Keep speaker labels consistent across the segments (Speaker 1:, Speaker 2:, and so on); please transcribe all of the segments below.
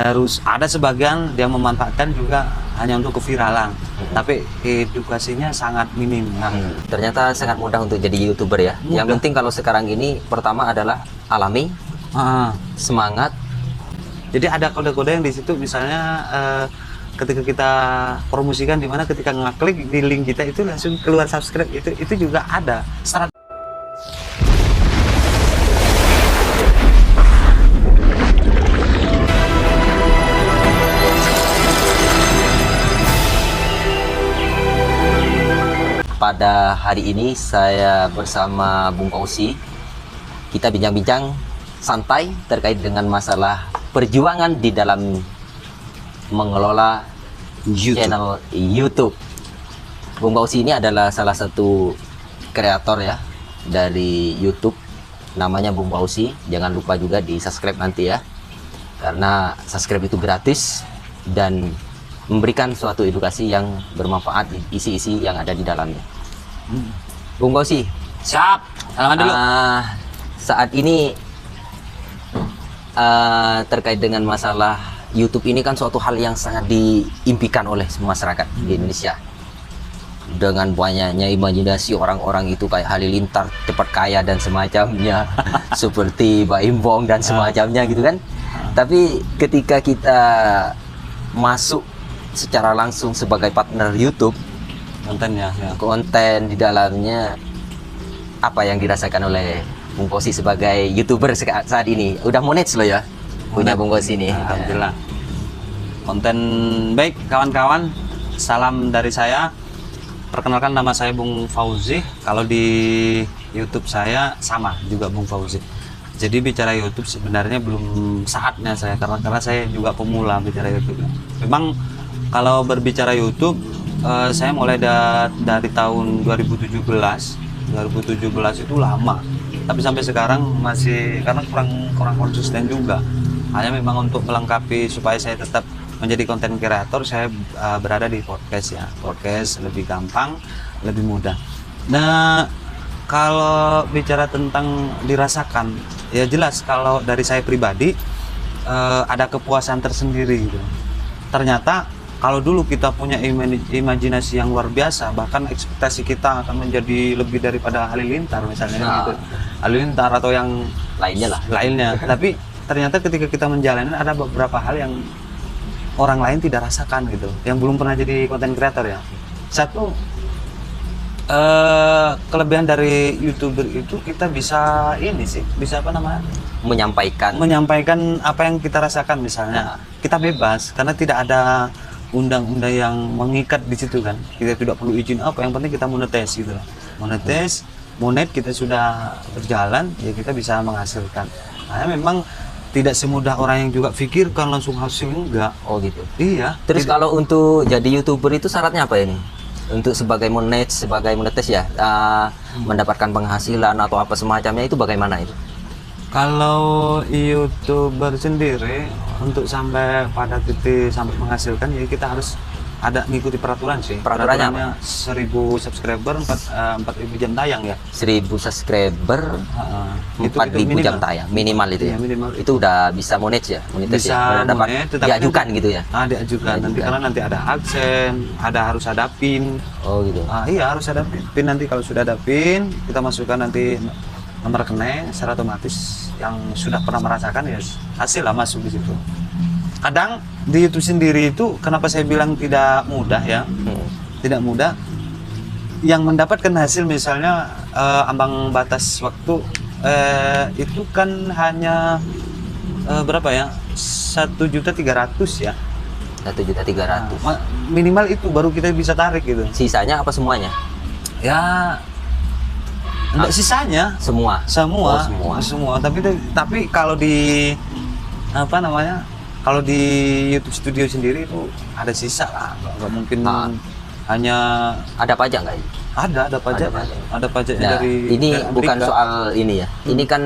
Speaker 1: Harus ada sebagian dia memanfaatkan juga hanya untuk keviralan, tapi edukasinya sangat minim.
Speaker 2: Ternyata sangat mudah untuk jadi YouTuber ya.
Speaker 1: Mudah.
Speaker 2: Yang penting kalau sekarang ini pertama adalah alami, semangat.
Speaker 1: Jadi ada kode-kode yang di situ, misalnya ketika kita promosikan, di mana ketika ngeklik di link kita itu langsung keluar subscribe, itu juga ada.
Speaker 2: Pada hari ini saya bersama Bung Fauzi. Kita bincang-bincang santai terkait dengan masalah perjuangan di dalam mengelola channel YouTube. Bung Fauzi ini adalah salah satu kreator ya dari YouTube. Namanya Bung Fauzi. Jangan lupa juga di subscribe nanti ya, karena subscribe itu gratis dan memberikan suatu edukasi yang bermanfaat, isi-isi yang ada di dalamnya. Bung Fauzi,
Speaker 1: Siap. Salaman dulu.
Speaker 2: Saat ini terkait dengan masalah YouTube ini kan suatu hal yang sangat diimpikan oleh masyarakat di Indonesia. Dengan banyaknya imajinasi orang-orang itu kayak Halilintar, cepat kaya dan semacamnya, seperti Baim Bong dan semacamnya gitu kan. Tapi ketika kita masuk secara langsung sebagai partner YouTube,
Speaker 1: Kontennya ya.
Speaker 2: konten di dalamnya, apa yang dirasakan oleh Bung Fauzi sebagai YouTuber saat ini? Udah manage loh ya punya Bung Fauzi ini.
Speaker 1: Alhamdulillah. Konten baik kawan-kawan. Salam dari saya. Perkenalkan, nama saya Bung Fauzi. Kalau di YouTube saya sama juga Bung Fauzi. Jadi bicara YouTube sebenarnya belum saatnya saya, karena saya juga pemula bicara YouTube. Memang kalau berbicara YouTube, saya mulai dari tahun 2017 itu lama, tapi sampai sekarang masih, karena kurang konsisten juga. Hanya memang untuk melengkapi supaya saya tetap menjadi konten kreator, saya berada di podcast ya. Podcast lebih gampang, lebih mudah. Nah, kalau bicara tentang dirasakan, ya jelas kalau dari saya pribadi ada kepuasan tersendiri gitu. Ternyata kalau dulu kita punya imajinasi yang luar biasa, bahkan ekspektasi kita akan menjadi lebih daripada Halilintar misalnya gitu. Halilintar atau yang lainnya. Tapi ternyata ketika kita menjalani, ada beberapa hal yang orang lain tidak rasakan gitu, yang belum pernah jadi konten kreator ya. Satu, kelebihan dari YouTuber itu kita bisa bisa apa namanya? Menyampaikan apa yang kita rasakan misalnya. Kita bebas karena tidak ada undang-undang yang mengikat di situ kan. Kita tidak perlu izin apa, yang penting kita monetis gitu. Monet kita sudah berjalan, ya kita bisa menghasilkan. Nah, memang tidak semudah orang yang juga pikirkan langsung hasil, enggak.
Speaker 2: Oh gitu.
Speaker 1: Iya.
Speaker 2: Terus kalau untuk jadi YouTuber itu syaratnya apa ini? Untuk sebagai monetis ya, mendapatkan penghasilan atau apa semacamnya, itu bagaimana itu?
Speaker 1: Kalau YouTuber sendiri untuk sampai pada titik sampai menghasilkan, ya kita harus ada mengikuti peraturan sih.
Speaker 2: Peraturannya
Speaker 1: 1000 subscriber 4.000 jam tayang ya.
Speaker 2: 1000 subscriber,
Speaker 1: Itu
Speaker 2: 4.000 jam tayang minimal itu ya.
Speaker 1: Iya, minimal.
Speaker 2: Itu udah bisa monetis ya,
Speaker 1: Bisa
Speaker 2: ya. Dapat diajukan gitu ya.
Speaker 1: Diajukan nanti, karena nanti ada adsense, harus ada PIN.
Speaker 2: Oh gitu.
Speaker 1: Iya, harus ada PIN. Nanti kalau sudah ada PIN, kita masukkan nanti nomor rekening, secara otomatis yang sudah pernah merasakan ya hasil lah masuk di situ. Kadang di YouTube sendiri itu, kenapa saya bilang tidak mudah ya? Tidak mudah. Yang mendapatkan hasil misalnya ambang batas waktu itu kan hanya berapa ya? 1.300.000 ya.
Speaker 2: 1.300.000.
Speaker 1: Minimal itu baru kita bisa tarik gitu.
Speaker 2: Sisanya apa semuanya?
Speaker 1: Ya, enggak sisanya.
Speaker 2: Semua.
Speaker 1: Oh, semua. Tapi kalau di apa namanya? Kalau di YouTube Studio sendiri itu ada sisa lah. Nggak mungkin hanya
Speaker 2: ada pajak nggak?
Speaker 1: Ada pajak. Ada pajaknya dari
Speaker 2: ini
Speaker 1: dari
Speaker 2: bukan
Speaker 1: Amerika.
Speaker 2: soal ini ya. Ini kan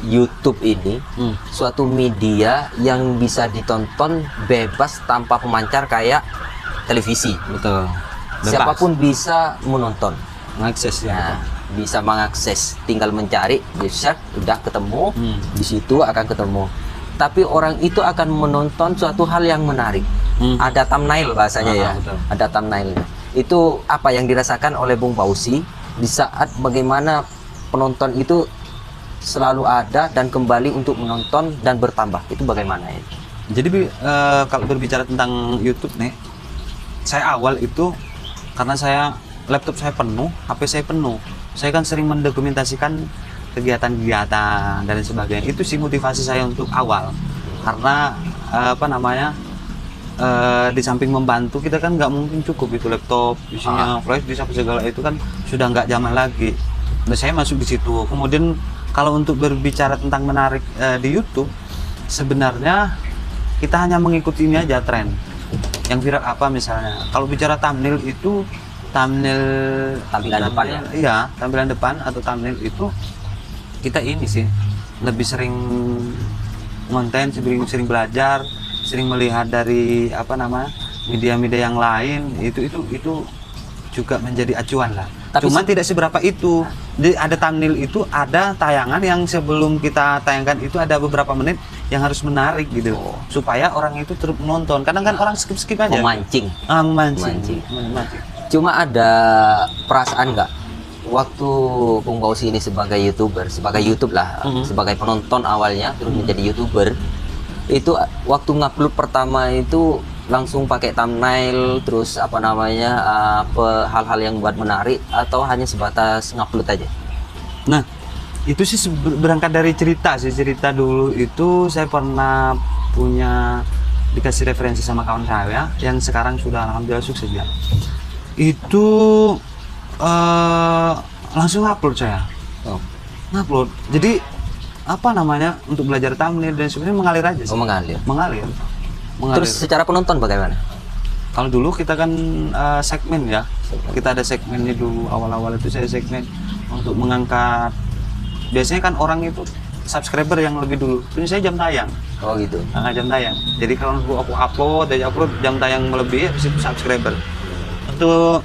Speaker 2: YouTube ini suatu media yang bisa ditonton bebas tanpa pemancar kayak televisi.
Speaker 1: Betul. Bebas.
Speaker 2: Siapapun bisa menonton.
Speaker 1: Mengakses ya.
Speaker 2: Nah, bisa mengakses, tinggal mencari, di search, udah ketemu, di situ akan ketemu. tapi orang itu akan menonton suatu hal yang menarik. Ada thumbnail bahasanya ya,
Speaker 1: betul.
Speaker 2: ada thumbnailnya. Itu apa yang dirasakan oleh Bung Fauzi di saat bagaimana penonton itu selalu ada dan kembali untuk menonton dan bertambah, itu bagaimana ya?
Speaker 1: Jadi kalau berbicara tentang YouTube nih, saya awal itu karena laptop saya penuh, HP saya penuh. Saya kan sering mendokumentasikan kegiatan-kegiatan dan sebagainya. Itu sih motivasi saya untuk awal. Karena di samping membantu, kita kan nggak mungkin cukup itu laptop isinya flash disk apa segala itu kan sudah nggak zaman lagi. Nah, saya masuk di situ. Kemudian kalau untuk berbicara tentang menarik di YouTube, sebenarnya kita hanya mengikuti ini aja tren. Yang viral apa misalnya. Kalau bicara thumbnail itu tampilan depan ya. Iya, tampilan depan atau thumbnail itu kita ini sih lebih sering konten, sering belajar, sering melihat dari media-media yang lain, itu juga menjadi acuan lah.
Speaker 2: Tapi
Speaker 1: Cuman tidak seberapa itu. Ada thumbnail itu, ada tayangan yang sebelum kita tayangkan itu ada beberapa menit yang harus menarik gitu, supaya orang itu terus menonton. Kadang kan orang skip aja.
Speaker 2: Memancing.
Speaker 1: Memancing.
Speaker 2: Cuma ada perasaan nggak waktu Bung Fauzi ini sebagai YouTuber, sebagai YouTube lah, sebagai penonton awalnya terus menjadi YouTuber, itu waktu ngupload pertama itu langsung pakai thumbnail terus hal-hal yang buat menarik atau hanya sebatas ngupload aja?
Speaker 1: Nah, itu sih berangkat dari cerita dulu itu saya pernah dikasih referensi sama kawan saya yang sekarang sudah alhamdulillah sukses ya. Itu langsung upload saya. Ngupload. Jadi untuk belajar thumbnail dan sebenarnya mengalir aja sih. Mengalir.
Speaker 2: Terus secara penonton bagaimana?
Speaker 1: Kalau dulu kita kan segmen ya. Kita ada segmennya dulu, awal-awal itu saya segmen untuk mengangkat. Biasanya kan orang itu subscriber yang lebih dulu. Ini saya jam tayang.
Speaker 2: Oh gitu.
Speaker 1: Jam tayang. Jadi kalau aku upload jam tayang melebihi, habis itu subscriber. Untuk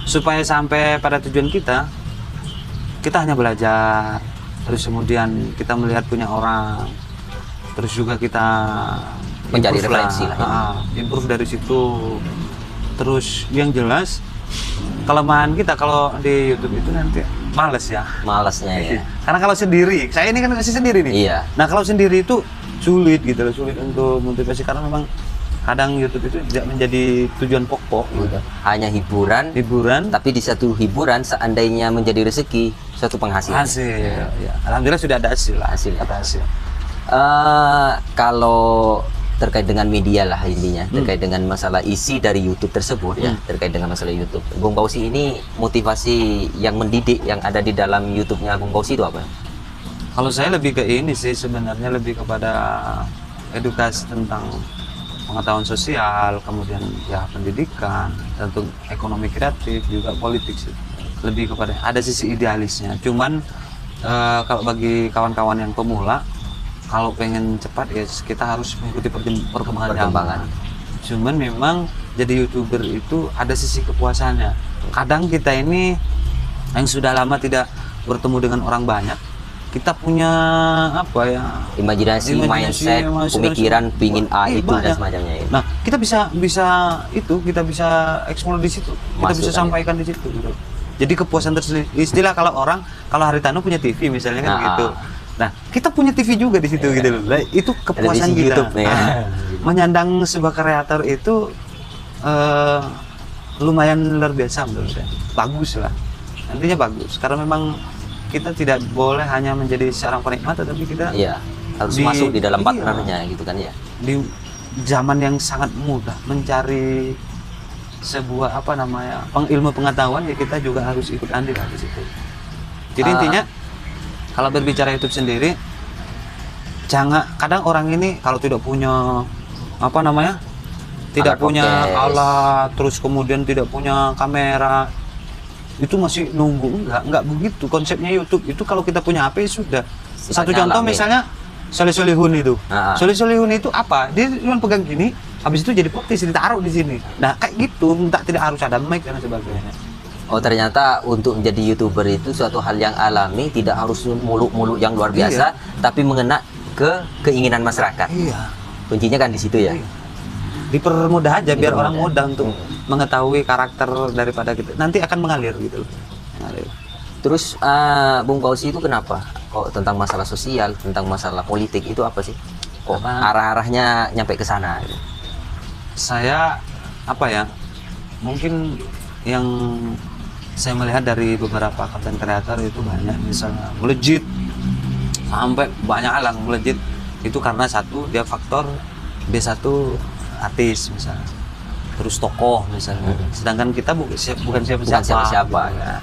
Speaker 1: supaya sampai pada tujuan kita hanya belajar, terus kemudian kita melihat punya orang, terus juga kita
Speaker 2: mencari referensi lah.
Speaker 1: Improve dari situ. Terus yang jelas kelemahan kita kalau di YouTube itu nanti malesnya ya. Karena kalau sendiri, saya ini kan masih sendiri nih.
Speaker 2: Iya.
Speaker 1: Nah kalau sendiri itu sulit untuk motivasi karena memang kadang YouTube itu tidak menjadi tujuan pokok gitu.
Speaker 2: Hanya hiburan, tapi di satu hiburan seandainya menjadi rezeki, suatu penghasilan.
Speaker 1: Ya. Alhamdulillah sudah ada hasil.
Speaker 2: Kalau terkait dengan media lah intinya, terkait dengan masalah isi dari YouTube tersebut ya, terkait dengan masalah YouTube. Bung Fauzi ini motivasi yang mendidik yang ada di dalam YouTube-nya Bung Fauzi itu apa?
Speaker 1: Kalau saya lebih ke ini sih sebenarnya lebih kepada edukasi tentang pengetahuan sosial, kemudian ya pendidikan, tentu ekonomi kreatif juga politik sih. Lebih kepada ada sisi idealisnya. Cuman kalau bagi kawan-kawan yang pemula, kalau pengen cepat ya kita harus mengikuti perkembangan. Cuman memang jadi YouTuber itu ada sisi kepuasannya. Kadang kita ini yang sudah lama tidak bertemu dengan orang banyak, kita punya
Speaker 2: imajinasi, mindset, pemikiran pingin itu dan semacamnya ya.
Speaker 1: Nah, kita bisa eksplor di situ. Kita bisa sampaikan di situ gitu. Jadi kepuasan tersendiri. Istilah kalau Haritano punya TV misalnya kan gitu. Nah, kita punya TV juga di situ gitu loh. Nah, itu kepuasan kita.
Speaker 2: YouTube, ya.
Speaker 1: Menyandang sebuah kreator itu lumayan luar biasa menurut saya. Bagus lah. Nantinya bagus karena memang kita tidak boleh hanya menjadi seorang penikmat, tetapi kita
Speaker 2: harus masuk di dalam partnernya gitu kan ya.
Speaker 1: Di zaman yang sangat mudah mencari sebuah ilmu pengetahuan ya kita juga harus ikut andil di situ. Jadi intinya kalau berbicara YouTube sendiri, kadang orang ini kalau tidak punya tidak punya alat, terus kemudian tidak punya kamera, itu masih nunggu. Enggak begitu konsepnya YouTube itu. Kalau kita punya HP sudah. Satu contoh misalnya Soleh Solihun itu. Soleh Solihun itu apa? Dia cuma pegang gini, habis itu jadi podcast ditaruh di sini. Nah kayak gitu, tidak harus ada mic dan sebagainya.
Speaker 2: Oh, ternyata untuk menjadi YouTuber itu suatu hal yang alami, tidak harus muluk-muluk yang luar biasa, tapi mengena ke keinginan masyarakat.
Speaker 1: Iya.
Speaker 2: Kuncinya kan di situ ya.
Speaker 1: Iya. Dipermudah aja biar
Speaker 2: Dipermudah.
Speaker 1: orang mudah untuk mengetahui karakter daripada kita. Nanti akan mengalir gitu loh. Mengalir.
Speaker 2: Terus Bung Fauzi itu kenapa? Kok tentang masalah sosial, tentang masalah politik itu apa sih? Kok
Speaker 1: Karena-
Speaker 2: arah-arahnya nyampe ke sana gitu?
Speaker 1: Saya apa ya? Mungkin yang saya melihat dari beberapa konten kreator itu banyak misalnya melejit sampai banyak hal yang melejit itu karena satu dia faktor dia satu artis misalnya, terus tokoh misalnya, sedangkan kita bukan
Speaker 2: Bukan
Speaker 1: siapa-siapa.
Speaker 2: siapa-siapa. Ya.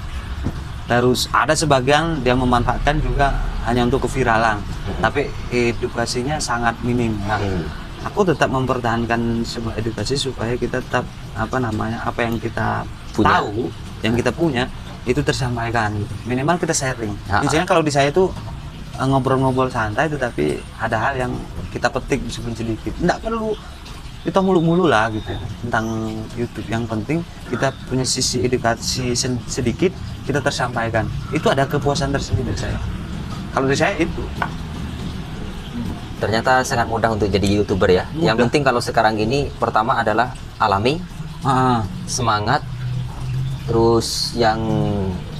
Speaker 1: Terus ada sebagian dia memanfaatkan juga hanya untuk keviralan, tapi edukasinya sangat minim. Nah, aku tetap mempertahankan sebuah edukasi supaya kita tetap apa yang kita
Speaker 2: Punya.
Speaker 1: tahu, yang kita punya itu tersampaikan. Minimal kita sharing.
Speaker 2: Ha-ha.
Speaker 1: Misalnya kalau di saya itu ngobrol-ngobrol santai, tetapi ada hal yang kita petik meskipun sedikit. Nggak perlu kita mulu-mulu lah gitu tentang YouTube. Yang penting kita punya sisi edukasi sedikit kita tersampaikan. Itu ada kepuasan tersendiri dari saya. Kalau dari saya itu.
Speaker 2: Ternyata sangat mudah untuk jadi YouTuber ya.
Speaker 1: Mudah.
Speaker 2: Yang penting kalau sekarang ini pertama adalah alami,
Speaker 1: Ah,
Speaker 2: semangat. Terus yang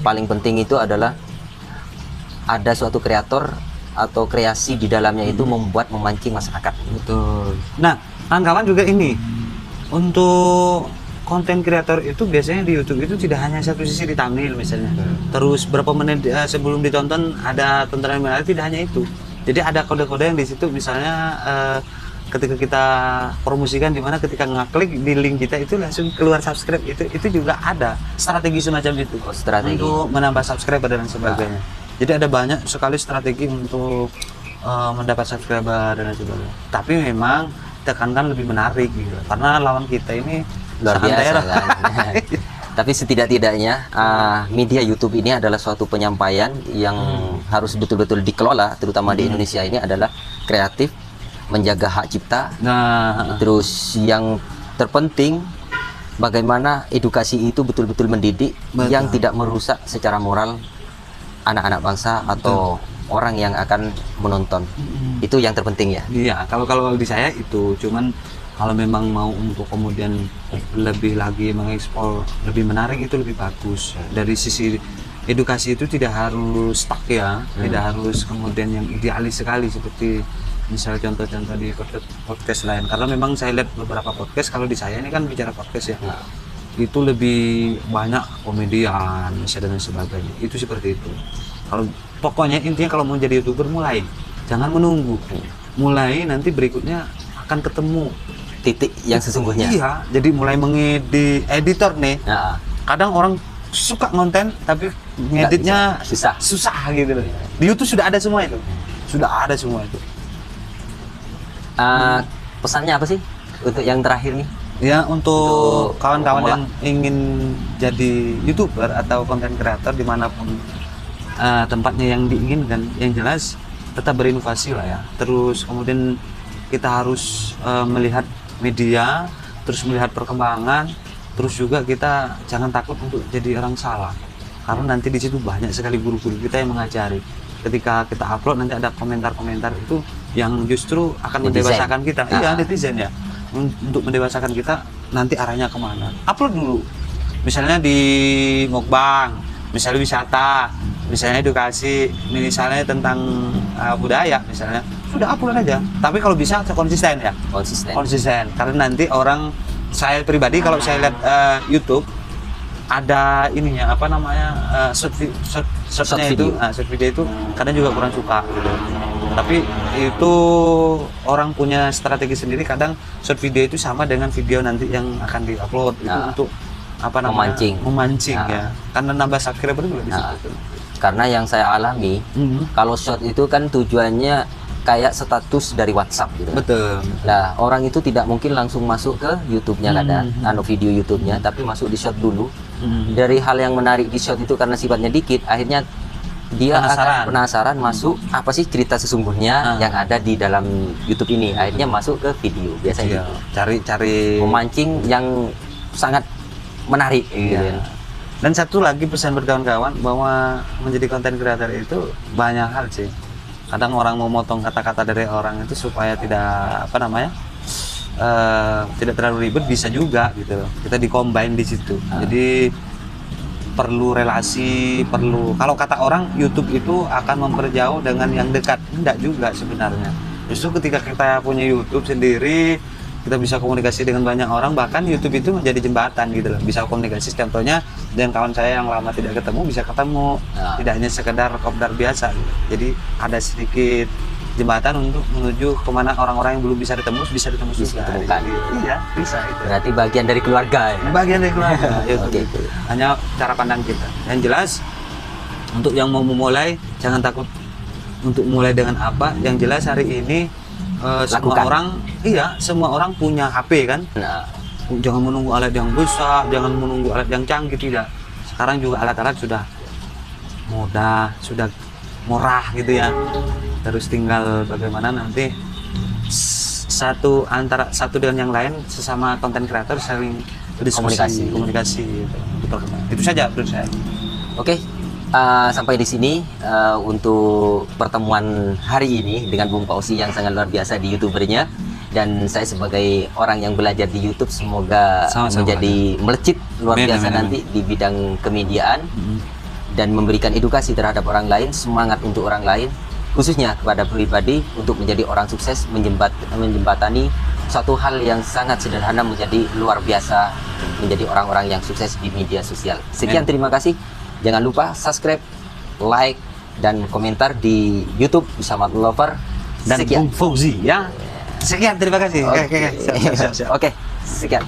Speaker 2: paling penting itu adalah ada suatu kreator atau kreasi di dalamnya itu membuat memancing masyarakat.
Speaker 1: betul. Nah, kawan-kawan juga ini untuk konten kreator itu biasanya di YouTube itu tidak hanya satu sisi di thumbnail misalnya. Terus berapa menit sebelum ditonton ada tontonan yang menarik, tidak hanya itu. Jadi ada kode-kode yang di situ misalnya ketika kita promosikan di mana ketika ngeklik di link kita itu langsung keluar subscribe, itu juga ada strategi semacam itu.
Speaker 2: Oh, strategi.
Speaker 1: Untuk menambah subscriber dan sebagainya. Jadi ada banyak sekali strategi untuk mendapat subscriber dan sebagainya. Tapi memang tekankan lebih menarik gitu. Karena lawan kita ini
Speaker 2: Luar
Speaker 1: sangat
Speaker 2: biasa
Speaker 1: daerah.
Speaker 2: kan. Tapi setidak-tidaknya media YouTube ini adalah suatu penyampaian yang harus betul-betul dikelola, terutama di Indonesia ini adalah kreatif, menjaga hak cipta.
Speaker 1: Nah,
Speaker 2: Terus yang terpenting bagaimana edukasi itu betul-betul mendidik,
Speaker 1: Betul.
Speaker 2: yang tidak merusak secara moral anak-anak bangsa atau orang yang akan menonton. Itu yang terpenting ya.
Speaker 1: iya, kalau di saya itu cuman kalau memang mau untuk kemudian lebih lagi mengekspor lebih menarik itu lebih bagus. Dari sisi edukasi itu tidak harus stuck ya, tidak harus kemudian yang idealis sekali seperti misalnya contoh-contoh di podcast lain. Karena memang saya lihat beberapa podcast, kalau di saya ini kan bicara podcast ya, itu lebih banyak komedian misalnya dan sebagainya. Itu seperti itu. Kalau pokoknya intinya kalau mau jadi YouTuber mulai, jangan menunggu. Mulai nanti berikutnya akan ketemu
Speaker 2: Titik yang sesungguhnya.
Speaker 1: Iya, jadi mulai mengedit editor nih.
Speaker 2: Nah,
Speaker 1: Kadang orang suka ngonten tapi ngeditnya
Speaker 2: bisa.
Speaker 1: susah gitu loh. Di YouTube sudah ada semua itu. Sudah ada semua itu.
Speaker 2: Pesannya apa sih untuk yang terakhir nih?
Speaker 1: Ya, untuk
Speaker 2: Untuk
Speaker 1: kawan-kawan
Speaker 2: pemula.
Speaker 1: yang ingin jadi YouTuber atau konten kreator dimanapun tempatnya yang diinginkan, yang jelas tetap berinovasi lah ya. Terus kemudian kita harus melihat media, terus melihat perkembangan, terus juga kita jangan takut untuk jadi orang salah, karena nanti di situ banyak sekali guru-guru kita yang mengajari. Ketika kita upload nanti ada komentar-komentar itu yang justru akan
Speaker 2: Netizen.
Speaker 1: mendewasakan kita. Iya,
Speaker 2: Ah.
Speaker 1: netizen ya, untuk mendewasakan kita nanti arahnya kemana. Upload dulu, misalnya di mukbang, misalnya wisata, misalnya edukasi, misalnya tentang budaya misalnya, sudah upload aja. Tapi kalau bisa konsisten ya, konsisten. Karena nanti orang, saya pribadi kalau saya lihat YouTube ada ininya apa namanya shortnya itu,
Speaker 2: video.
Speaker 1: short video itu kadang juga kurang suka gitu. Tapi itu orang punya strategi sendiri. Kadang short video itu sama dengan video nanti yang akan diupload itu
Speaker 2: Nah,
Speaker 1: untuk apa namanya
Speaker 2: memancing. Nah.
Speaker 1: ya, karena nambah subscriber juga di
Speaker 2: Nah,
Speaker 1: situ.
Speaker 2: karena yang saya alami, kalau short itu kan tujuannya kayak status dari WhatsApp gitu.
Speaker 1: Betul.
Speaker 2: Nah, orang itu tidak mungkin langsung masuk ke YouTube-nya kadang, video YouTube-nya, tapi masuk di short dulu. Dari hal yang menarik di short itu karena sifatnya dikit, akhirnya dia akan penasaran masuk apa sih cerita sesungguhnya yang ada di dalam YouTube ini. Akhirnya masuk ke video biasanya.
Speaker 1: Cari
Speaker 2: Memancing yang sangat menarik gitu.
Speaker 1: Iya. Dan satu lagi pesan buat kawan-kawan bahwa menjadi konten creator itu banyak hal sih. Kadang orang mau motong kata-kata dari orang itu supaya tidak tidak terlalu ribet, bisa juga gitu loh. Kita di-combine di situ. Jadi perlu relasi, kalau kata orang YouTube itu akan memperjauh dengan yang dekat. Tidak juga sebenarnya. Justru ketika kita punya YouTube sendiri, kita bisa komunikasi dengan banyak orang, bahkan YouTube itu menjadi jembatan gitu loh, bisa komunikasi. Contohnya dengan kawan saya yang lama tidak ketemu bisa ketemu, tidak hanya sekedar kopdar biasa gitu. Jadi ada sedikit jembatan untuk menuju kemana orang-orang yang belum bisa ditembus bisa ditembus juga.
Speaker 2: Ditemukan.
Speaker 1: Iya, bisa itu.
Speaker 2: Berarti bagian dari keluarga ya?
Speaker 1: Bagian dari keluarga.
Speaker 2: Oke.
Speaker 1: Hanya cara pandang kita. Yang jelas untuk yang mau memulai jangan takut untuk mulai dengan apa. Yang jelas hari ini semua orang punya HP kan.
Speaker 2: Nah,
Speaker 1: Jangan menunggu alat yang besar, jangan menunggu alat yang canggih, tidak. Sekarang juga alat-alat sudah mudah, sudah murah gitu ya. Terus tinggal bagaimana nanti antara satu dengan yang lain sesama konten kreator saling berdiskusi, komunikasi gitu. Itu saja menurut saya.
Speaker 2: Oke. Sampai di sini untuk pertemuan hari ini dengan Bung Fauzi yang sangat luar biasa di YouTubernya, dan saya sebagai orang yang belajar di YouTube semoga menjadi melejit luar biasa nanti di bidang kemediaan dan memberikan edukasi terhadap orang lain, semangat untuk orang lain, khususnya kepada pribadi untuk menjadi orang sukses, menjembatani suatu hal yang sangat sederhana menjadi luar biasa, menjadi orang-orang yang sukses di media sosial. Sekian, terima kasih. Jangan lupa subscribe, like, dan komentar di YouTube bersama Lover
Speaker 1: Dan Bung Fauzi ya. Sekian, terima kasih.
Speaker 2: Oke, sekian.